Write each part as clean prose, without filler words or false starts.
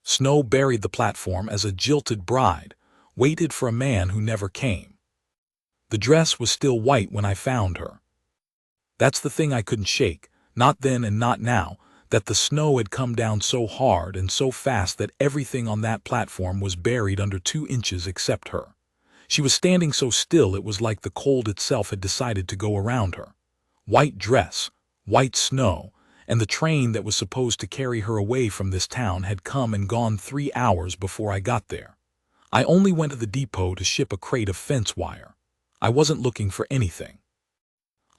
Snow buried the platform as a jilted bride, waited for a man who never came. The dress was still white when I found her. That's the thing I couldn't shake, not then and not now, that the snow had come down so hard and so fast that everything on that platform was buried under 2 inches except her. She was standing so still it was like the cold itself had decided to go around her. White dress, white snow, and the train that was supposed to carry her away from this town had come and gone 3 hours before I got there. I only went to the depot to ship a crate of fence wire. I wasn't looking for anything.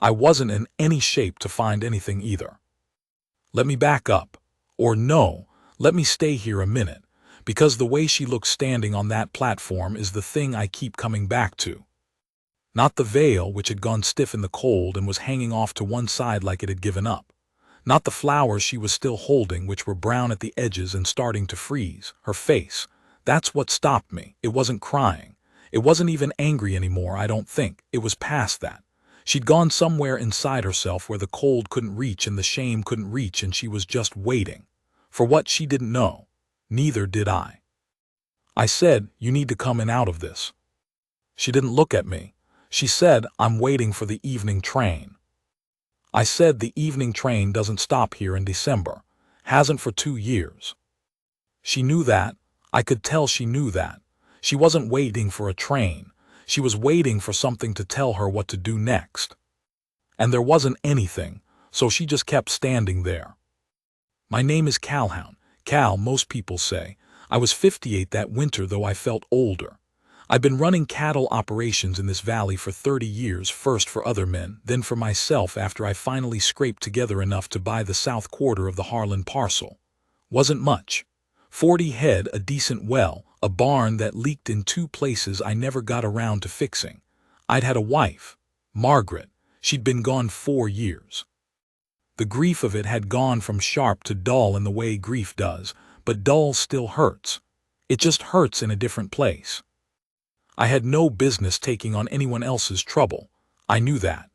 I wasn't in any shape to find anything either. Let me back up. Or no, let me stay here a minute, because the way she looked standing on that platform is the thing I keep coming back to. Not the veil, which had gone stiff in the cold and was hanging off to one side like it had given up. Not the flowers she was still holding, which were brown at the edges and starting to freeze. Her face. That's what stopped me. It wasn't crying. It wasn't even angry anymore, I don't think. It was past that. She'd gone somewhere inside herself where the cold couldn't reach and the shame couldn't reach, and she was just waiting. For what she didn't know. Neither did I. I said, "You need to come in out of this." She didn't look at me. She said, "I'm waiting for the evening train." I said, "The evening train doesn't stop here in December. Hasn't for 2 years. She knew that. I could tell she knew that. She wasn't waiting for a train. She was waiting for something to tell her what to do next. And there wasn't anything, so she just kept standing there. My name is Calhoun. Cal, most people say. I was 58 that winter, though I felt older. I've been running cattle operations in this valley for 30 years, first for other men, then for myself after I finally scraped together enough to buy the south quarter of the Harlan parcel. Wasn't much. 40 head, a decent well, a barn that leaked in 2 places I never got around to fixing. I'd had a wife, Margaret. She'd been gone 4 years. The grief of it had gone from sharp to dull in the way grief does, but dull still hurts. It just hurts in a different place. I had no business taking on anyone else's trouble. I knew that.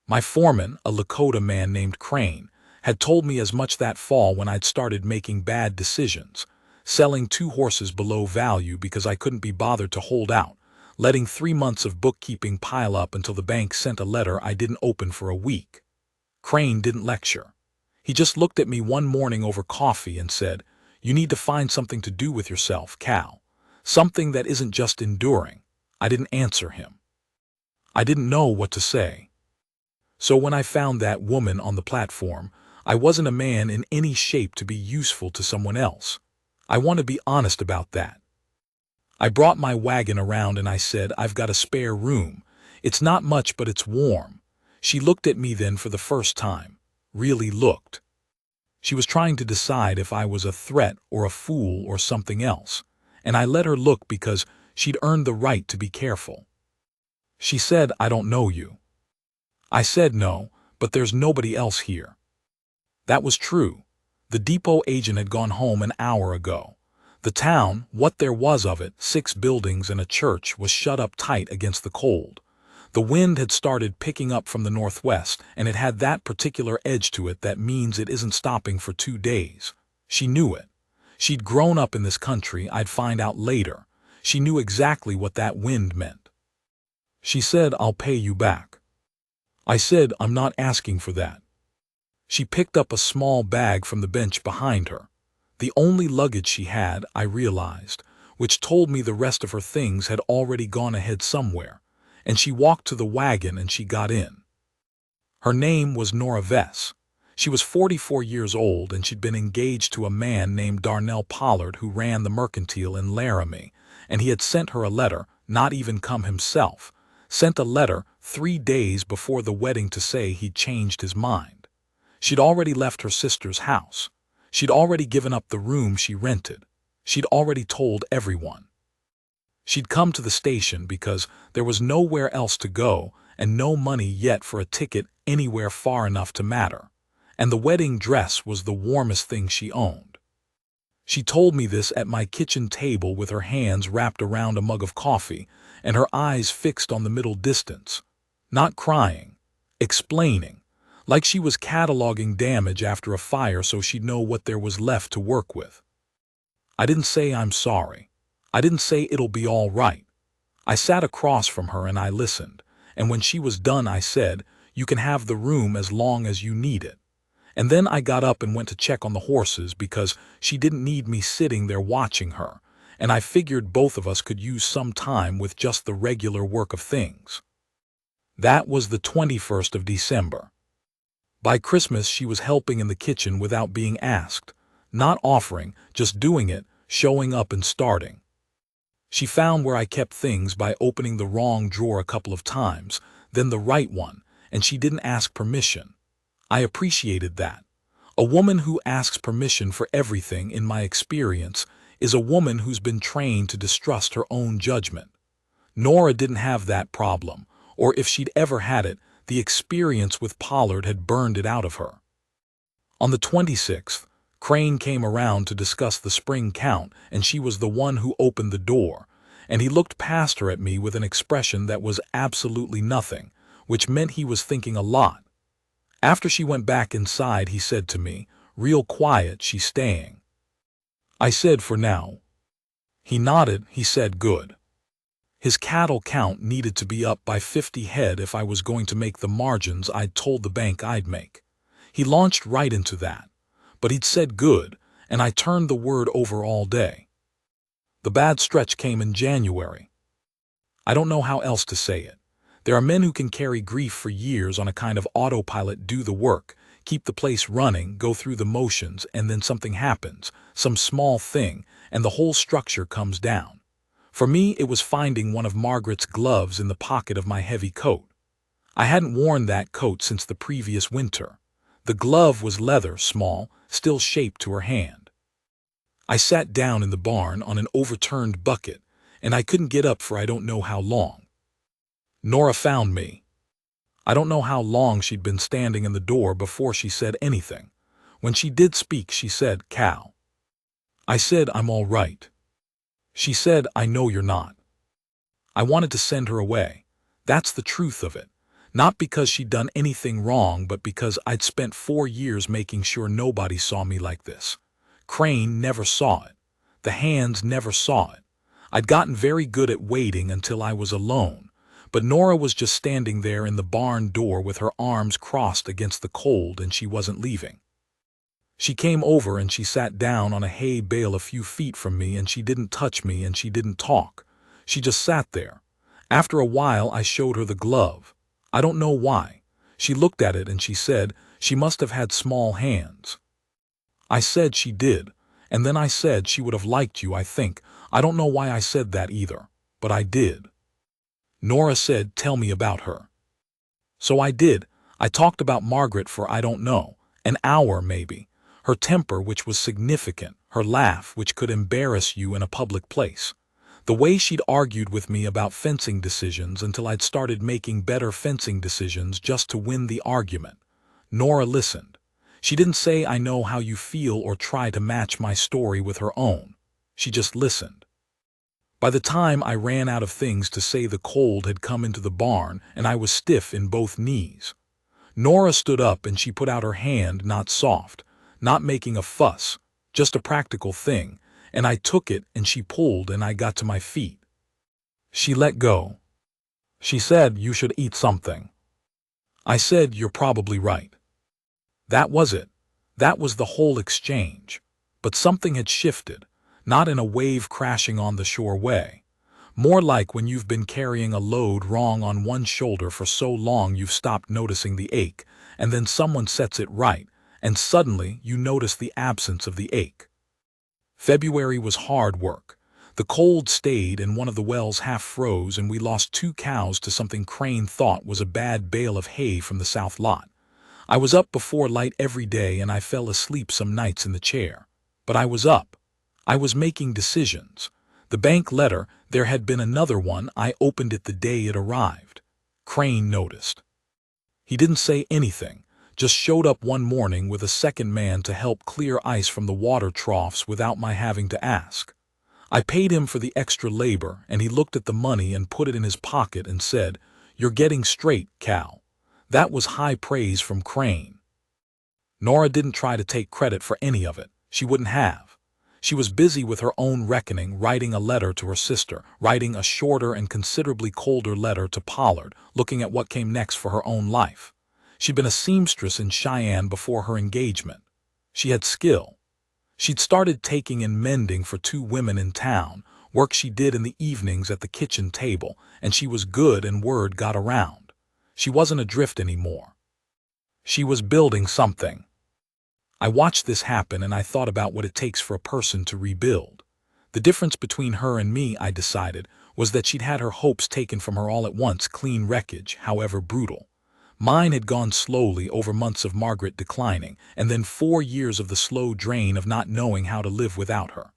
My foreman, a Lakota man named Crane, had told me as much that fall when I'd started making bad decisions, selling 2 horses below value because I couldn't be bothered to hold out, letting 3 months of bookkeeping pile up until the bank sent a letter I didn't open for a week. Crane didn't lecture. He just looked at me one morning over coffee and said, "You need to find something to do with yourself, Cal. Something that isn't just enduring." I didn't answer him. I didn't know what to say. So when I found that woman on the platform, I wasn't a man in any shape to be useful to someone else. I want to be honest about that. I brought my wagon around and I said, "I've got a spare room. It's not much, but it's warm." She looked at me then for the first time. Really looked. She was trying to decide if I was a threat or a fool or something else, and I let her look because she'd earned the right to be careful. She said, "I don't know you." I said, "No, but there's nobody else here." That was true. The depot agent had gone home an hour ago. The town, what there was of it, 6 buildings and a church, was shut up tight against the cold. The wind had started picking up from the northwest, and it had that particular edge to it that means it isn't stopping for 2 days. She knew it. She'd grown up in this country, I'd find out later. She knew exactly what that wind meant. She said, "I'll pay you back." I said, "I'm not asking for that." She picked up a small bag from the bench behind her. The only luggage she had, I realized, which told me the rest of her things had already gone ahead somewhere, and she walked to the wagon and she got in. Her name was Nora Vess. She was 44 years old and she'd been engaged to a man named Darnell Pollard who ran the mercantile in Laramie, and he had sent her a letter, not even come himself, sent a letter 3 days before the wedding to say he'd changed his mind. She'd already left her sister's house. She'd already given up the room she rented. She'd already told everyone. She'd come to the station because there was nowhere else to go and no money yet for a ticket anywhere far enough to matter. And the wedding dress was the warmest thing she owned. She told me this at my kitchen table with her hands wrapped around a mug of coffee and her eyes fixed on the middle distance. Not crying, explaining, like she was cataloging damage after a fire so she'd know what there was left to work with. I didn't say I'm sorry. I didn't say it'll be all right. I sat across from her and I listened, and when she was done I said, "You can have the room as long as you need it." And then I got up and went to check on the horses because she didn't need me sitting there watching her, and I figured both of us could use some time with just the regular work of things. That was the 21st of December. By Christmas she was helping in the kitchen without being asked, not offering, just doing it, showing up and starting. She found where I kept things by opening the wrong drawer a couple of times, then the right one, and she didn't ask permission. I appreciated that. A woman who asks permission for everything, in my experience, is a woman who's been trained to distrust her own judgment. Nora didn't have that problem, or if she'd ever had it, the experience with Pollard had burned it out of her. On the 26th, Crane came around to discuss the spring count, and she was the one who opened the door, and he looked past her at me with an expression that was absolutely nothing, which meant he was thinking a lot. After she went back inside, he said to me, "Real quiet, she's staying." I said, "For now." He nodded. He said, "Good." His cattle count needed to be up by 50 head if I was going to make the margins I'd told the bank I'd make. He launched right into that. But he'd said good, and I turned the word over all day. The bad stretch came in January. I don't know how else to say it. There are men who can carry grief for years on a kind of autopilot, do the work, keep the place running, go through the motions, and then something happens, some small thing, and the whole structure comes down. For me, it was finding one of Margaret's gloves in the pocket of my heavy coat. I hadn't worn that coat since the previous winter. The glove was leather, small, still shaped to her hand. I sat down in the barn on an overturned bucket, and I couldn't get up for I don't know how long. Nora found me. I don't know how long she'd been standing in the door before she said anything. When she did speak, she said, "Cal." I said, "I'm all right." She said, "I know you're not." I wanted to send her away. That's the truth of it. Not because she'd done anything wrong, but because I'd spent 4 years making sure nobody saw me like this. Crane never saw it. The hands never saw it. I'd gotten very good at waiting until I was alone, but Nora was just standing there in the barn door with her arms crossed against the cold, and she wasn't leaving. She came over and she sat down on a hay bale a few feet from me, and she didn't touch me and she didn't talk. She just sat there. After a while I showed her the glove. I don't know why. She looked at it and she said, "She must have had small hands." I said she did, and then I said she would have liked you, I think. I don't know why I said that either, but I did. Nora said, "Tell me about her." So I did. I talked about Margaret for, I don't know, an hour maybe. Her temper, which was significant, her laugh, which could embarrass you in a public place. The way she'd argued with me about fencing decisions until I'd started making better fencing decisions just to win the argument. Nora listened. She didn't say, "I know how you feel," or try to match my story with her own. She just listened. By the time I ran out of things to say, the cold had come into the barn and I was stiff in both knees. Nora stood up and she put out her hand, not soft, not making a fuss, just a practical thing, and I took it and she pulled and I got to my feet. She let go. She said, "You should eat something." I said, "You're probably right." That was it. That was the whole exchange. But something had shifted, not in a wave crashing on the shore way. More like when you've been carrying a load wrong on one shoulder for so long you've stopped noticing the ache, and then someone sets it right, and suddenly you notice the absence of the ache. February was hard work. The cold stayed and one of the wells half froze, and we lost 2 cows to something Crane thought was a bad bale of hay from the south lot. I was up before light every day and I fell asleep some nights in the chair. But I was up. I was making decisions. The bank letter, there had been another one. I opened it the day it arrived. Crane noticed. He didn't say anything, just showed up one morning with a second man to help clear ice from the water troughs without my having to ask. I paid him for the extra labor, and he looked at the money and put it in his pocket and said, "You're getting straight, Cal." That was high praise from Crane. Nora didn't try to take credit for any of it. She wouldn't have. She was busy with her own reckoning, writing a letter to her sister, writing a shorter and considerably colder letter to Pollard, looking at what came next for her own life. She'd been a seamstress in Cheyenne before her engagement. She had skill. She'd started taking and mending for 2 women in town, work she did in the evenings at the kitchen table, and she was good and word got around. She wasn't adrift anymore. She was building something. I watched this happen and I thought about what it takes for a person to rebuild. The difference between her and me, I decided, was that she'd had her hopes taken from her all at once, clean wreckage, however brutal. Mine had gone slowly over months of Margaret declining, and then 4 years of the slow drain of not knowing how to live without her.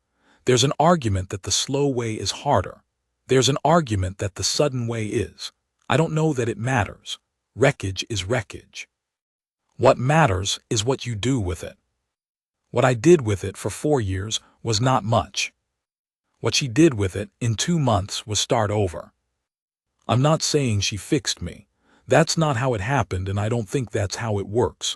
There's an argument that the slow way is harder. There's an argument that the sudden way is. I don't know that it matters. Wreckage is wreckage. What matters is what you do with it. What I did with it for 4 years was not much. What she did with it in 2 months was start over. I'm not saying she fixed me. That's not how it happened, and I don't think that's how it works.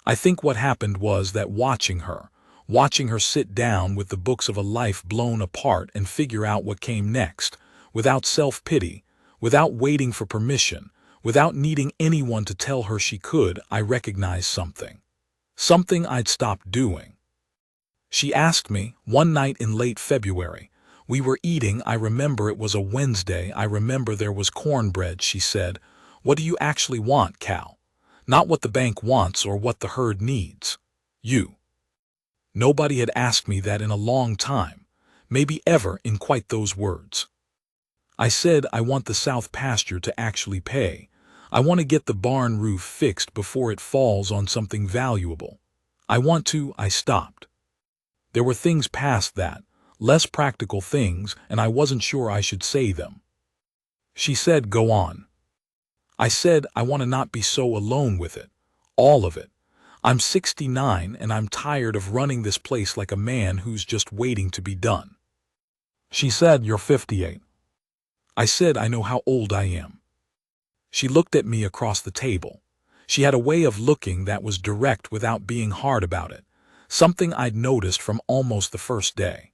I think what happened was that watching her sit down with the books of a life blown apart and figure out what came next, without self-pity, without waiting for permission, without needing anyone to tell her she could, I recognized something. Something I'd stopped doing. She asked me, one night in late February. We were eating, I remember it was a Wednesday, I remember there was cornbread. She said, "What do you actually want, Cal? Not what the bank wants or what the herd needs. You." Nobody had asked me that in a long time, maybe ever in quite those words. I said, "I want the south pasture to actually pay. I want to get the barn roof fixed before it falls on something valuable. I want to." I stopped. There were things past that, less practical things, and I wasn't sure I should say them. She said, "Go on." I said, "I want to not be so alone with it. All of it. I'm 69 and I'm tired of running this place like a man who's just waiting to be done." She said, "You're 58. I said, "I know how old I am." She looked at me across the table. She had a way of looking that was direct without being hard about it, something I'd noticed from almost the first day.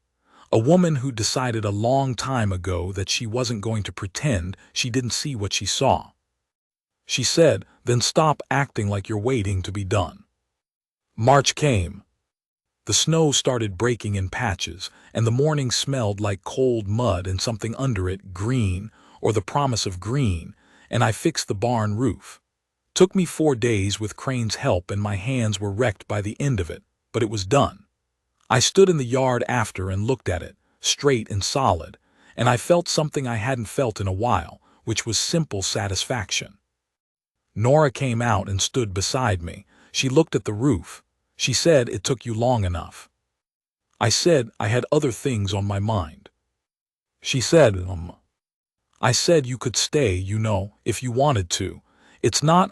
A woman who decided a long time ago that she wasn't going to pretend she didn't see what she saw. She said, "Then stop acting like you're waiting to be done." March came. The snow started breaking in patches, and the morning smelled like cold mud and something under it, green, or the promise of green, and I fixed the barn roof. Took me 4 days with Crane's help, and my hands were wrecked by the end of it, but it was done. I stood in the yard after and looked at it, straight and solid, and I felt something I hadn't felt in a while, which was simple satisfaction. Nora came out and stood beside me. She looked at the roof. She said, "It took you long enough." I said, "I had other things on my mind." She said, I said, "You could stay, you know, if you wanted to.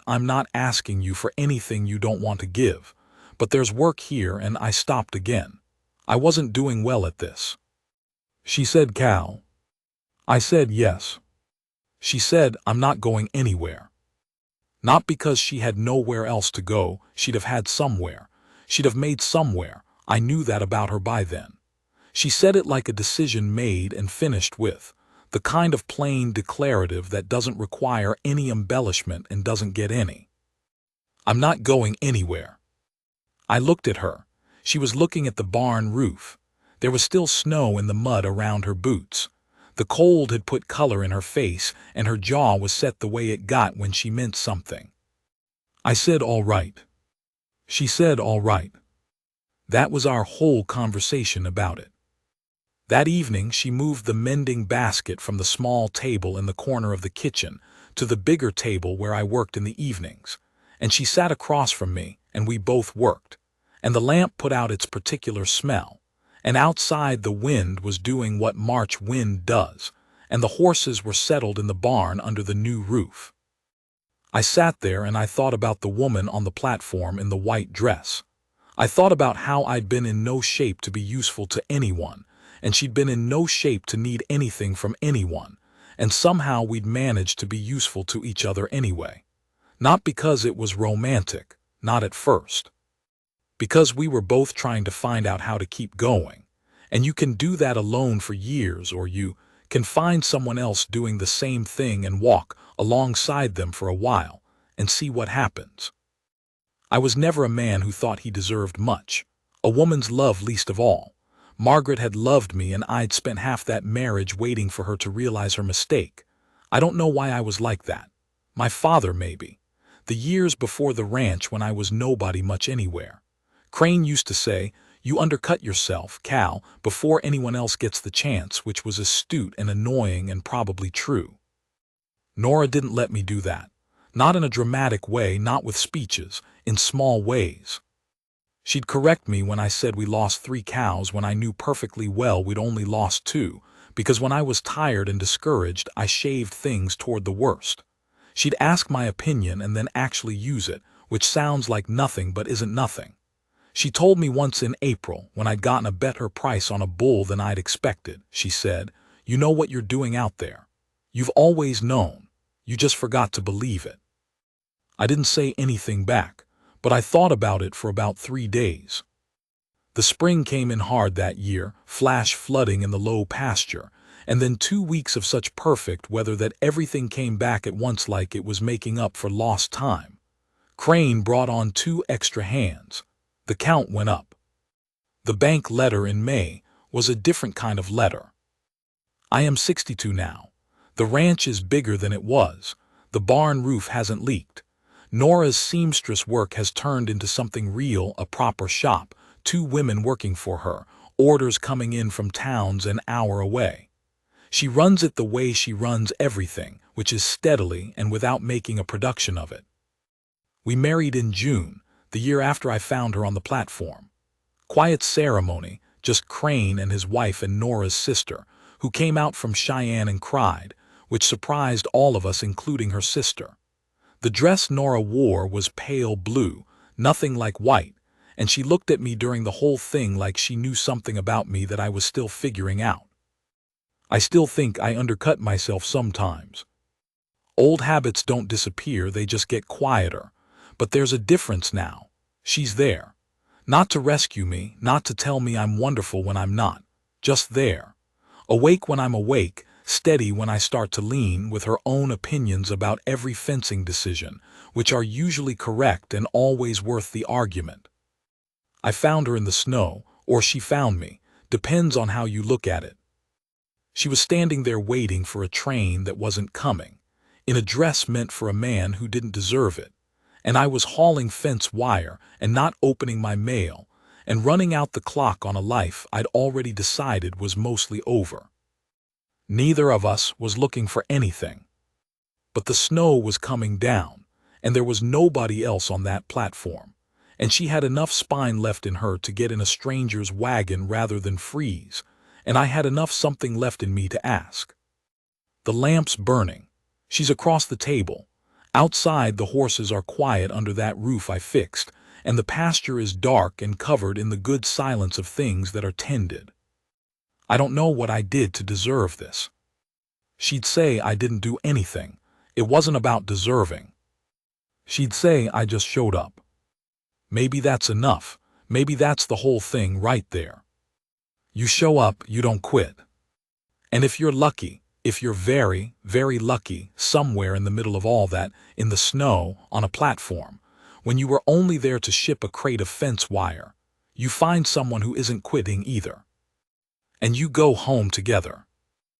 I'm not asking you for anything you don't want to give. But there's work here," and I stopped again. I wasn't doing well at this. She said, "Cal." I said, "Yes." She said, "I'm not going anywhere." Not because she had nowhere else to go, she'd have had somewhere. She'd have made somewhere. I knew that about her by then. She said it like a decision made and finished with, the kind of plain declarative that doesn't require any embellishment and doesn't get any. "I'm not going anywhere." I looked at her. She was looking at the barn roof. There was still snow in the mud around her boots. The cold had put color in her face, and her jaw was set the way it got when she meant something. I said, "All right." She said, "All right." That was our whole conversation about it. That evening she moved the mending basket from the small table in the corner of the kitchen to the bigger table where I worked in the evenings, and she sat across from me, and we both worked, and the lamp put out its particular smell, and outside the wind was doing what March wind does, and the horses were settled in the barn under the new roof. I sat there and I thought about the woman on the platform in the white dress. I thought about how I'd been in no shape to be useful to anyone, and she'd been in no shape to need anything from anyone, and somehow we'd managed to be useful to each other anyway. Not because it was romantic, not at first. Because we were both trying to find out how to keep going, And you can do that alone for years, or you can find someone else doing the same thing and walk alongside them for a while and see what happens. I was never a man who thought he deserved much, a woman's love least of all. Margaret had loved me, and I'd spent half that marriage waiting for her to realize her mistake. I don't know why I was like that. My father, maybe. The years before the ranch when I was nobody much anywhere. Crane used to say, "You undercut yourself, Cal, before anyone else gets the chance," which was astute and annoying and probably true. Nora didn't let me do that. Not in a dramatic way, not with speeches, in small ways. She'd correct me when I said we lost 3 cows when I knew perfectly well we'd only lost 2, because when I was tired and discouraged, I shaved things toward the worst. She'd ask my opinion and then actually use it, which sounds like nothing but isn't nothing. She told me once in April, when I'd gotten a better price on a bull than I'd expected, she said, "You know what you're doing out there. You've always known. You just forgot to believe it." I didn't say anything back, but I thought about it for about 3 days. The spring came in hard that year, flash flooding in the low pasture, and then 2 weeks of such perfect weather that everything came back at once like it was making up for lost time. Crane brought on 2 extra hands. The count went up. The bank letter in May was a different kind of letter. I am 62 now. The ranch is bigger than it was. The barn roof hasn't leaked. Nora's seamstress work has turned into something real, a proper shop, 2 women working for her, orders coming in from towns an hour away. She runs it the way she runs everything, which is steadily and without making a production of it. We married in June, the year after I found her on the platform. Quiet ceremony, just Crane and his wife and Nora's sister, who came out from Cheyenne and cried, which surprised all of us, including her sister. The dress Nora wore was pale blue, nothing like white, and she looked at me during the whole thing like she knew something about me that I was still figuring out. I still think I undercut myself sometimes. Old habits don't disappear, they just get quieter. But there's a difference now. She's there. Not to rescue me, not to tell me I'm wonderful when I'm not. Just there. Awake when I'm awake, steady when I start to lean, with her own opinions about every fencing decision, which are usually correct and always worth the argument. I found her in the snow, or she found me, depends on how you look at it. She was standing there waiting for a train that wasn't coming, in a dress meant for a man who didn't deserve it. And I was hauling fence wire and not opening my mail and running out the clock on a life I'd already decided was mostly over. Neither of us was looking for anything. But the snow was coming down, and there was nobody else on that platform, and she had enough spine left in her to get in a stranger's wagon rather than freeze, and I had enough something left in me to ask. The lamp's burning. She's across the table. Outside, the horses are quiet under that roof I fixed, and the pasture is dark and covered in the good silence of things that are tended. I don't know what I did to deserve this. She'd say I didn't do anything. It wasn't about deserving. She'd say I just showed up. Maybe that's enough. Maybe that's the whole thing right there. You show up, you don't quit. And if you're lucky, if you're very, very lucky, somewhere in the middle of all that, in the snow, on a platform, when you were only there to ship a crate of fence wire, you find someone who isn't quitting either. And you go home together.